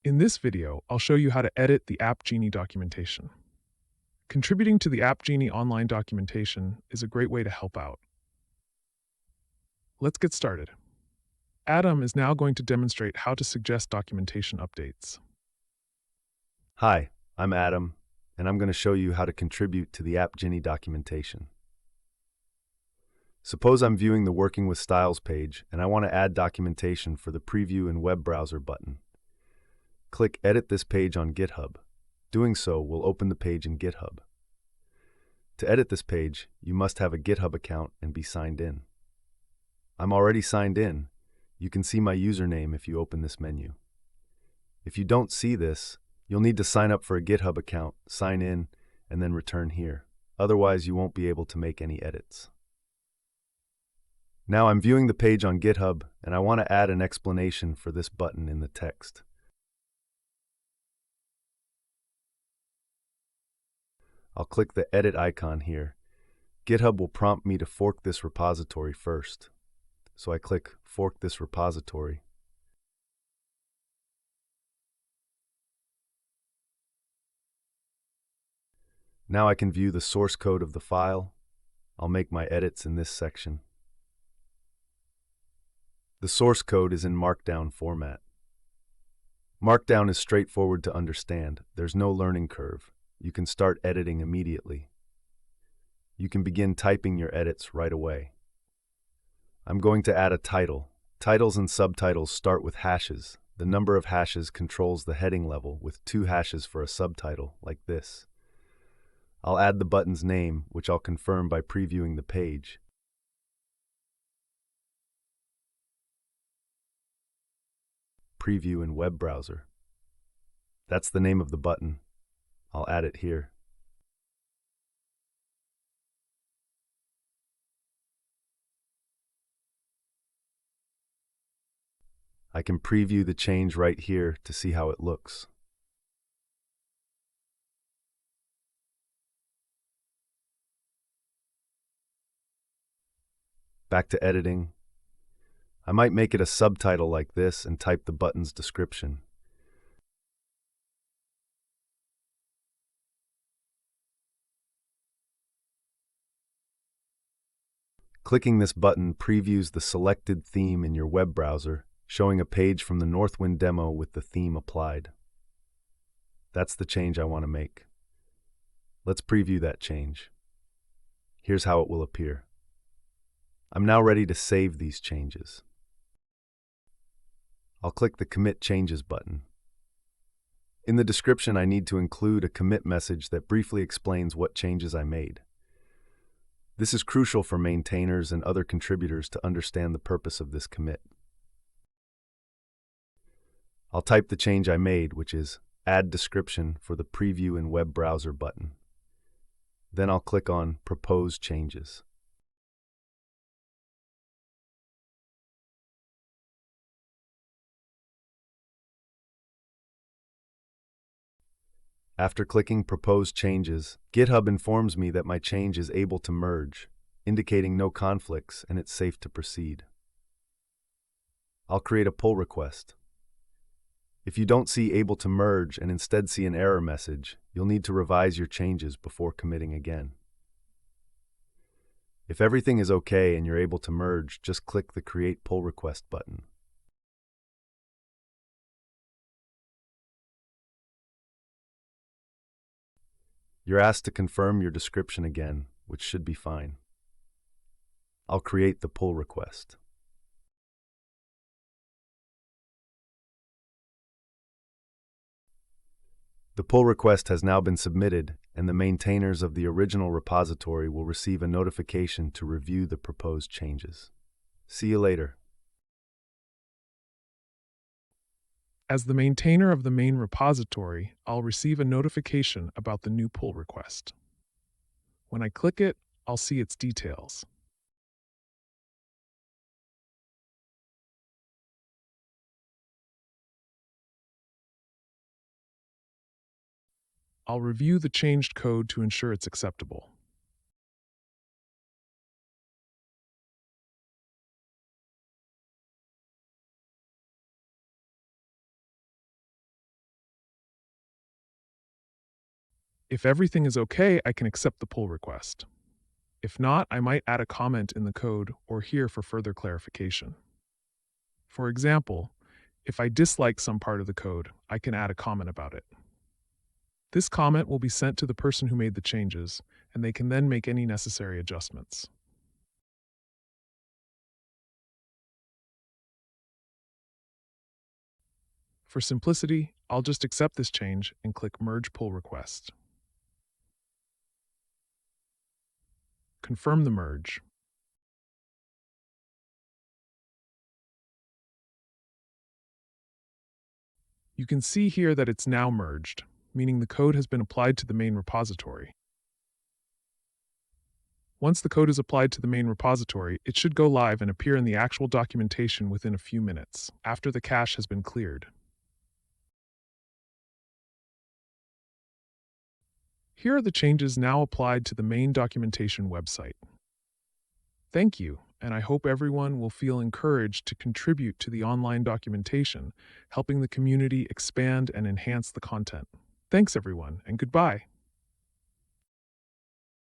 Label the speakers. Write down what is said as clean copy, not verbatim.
Speaker 1: In this video, I'll show you how to edit the AppGini documentation. Contributing to the AppGini online documentation is a great way to help out. Let's get started. Adam is now going to demonstrate how to suggest documentation updates.
Speaker 2: Hi, I'm Adam, and I'm going to show you how to contribute to the AppGini documentation. Suppose I'm viewing the Working with Styles page, and I want to add documentation for the Preview in Web Browser button. Click Edit this page on GitHub. Doing so will open the page in GitHub. To edit this page, you must have a GitHub account and be signed in. I'm already signed in. You can see my username if you open this menu. If you don't see this, you'll need to sign up for a GitHub account, sign in, and then return here. Otherwise, you won't be able to make any edits. Now I'm viewing the page on GitHub, and I want to add an explanation for this button in the text. I'll click the Edit icon here. GitHub will prompt me to fork this repository first. So I click Fork this repository. Now I can view the source code of the file. I'll make my edits in this section. The source code is in Markdown format. Markdown is straightforward to understand. There's no learning curve. You can start editing immediately. You can begin typing your edits right away. I'm going to add a title. Titles and subtitles start with hashes. The number of hashes controls the heading level, with 2 hashes for a subtitle, like this. I'll add the button's name, which I'll confirm by previewing the page. Preview in Web Browser. That's the name of the button. I'll add it here. I can preview the change right here to see how it looks. Back to editing. I might make it a subtitle like this and type the button's description. Clicking this button previews the selected theme in your web browser, showing a page from the Northwind demo with the theme applied. That's the change I want to make. Let's preview that change. Here's how it will appear. I'm now ready to save these changes. I'll click the Commit Changes button. In the description, I need to include a commit message that briefly explains what changes I made. This is crucial for maintainers and other contributors to understand the purpose of this commit. I'll type the change I made, which is Add Description for the Preview in Web Browser button. Then I'll click on Propose Changes. After clicking Propose Changes, GitHub informs me that my change is able to merge, indicating no conflicts and it's safe to proceed. I'll create a pull request. If you don't see Able to Merge and instead see an error message, you'll need to revise your changes before committing again. If everything is okay and you're able to merge, just click the Create Pull Request button. You're asked to confirm your description again, which should be fine. I'll create the pull request. The pull request has now been submitted, and the maintainers of the original repository will receive a notification to review the proposed changes. See you later.
Speaker 1: As the maintainer of the main repository, I'll receive a notification about the new pull request. When I click it, I'll see its details. I'll review the changed code to ensure it's acceptable. If everything is okay, I can accept the pull request. If not, I might add a comment in the code or here for further clarification. For example, if I dislike some part of the code, I can add a comment about it. This comment will be sent to the person who made the changes, and they can then make any necessary adjustments. For simplicity, I'll just accept this change and click Merge Pull Request. Confirm the merge. You can see here that it's now merged, meaning the code has been applied to the main repository. Once the code is applied to the main repository, it should go live and appear in the actual documentation within a few minutes, after the cache has been cleared. Here are the changes now applied to the main documentation website. Thank you, and I hope everyone will feel encouraged to contribute to the online documentation, helping the community expand and enhance the content. Thanks, everyone, and goodbye.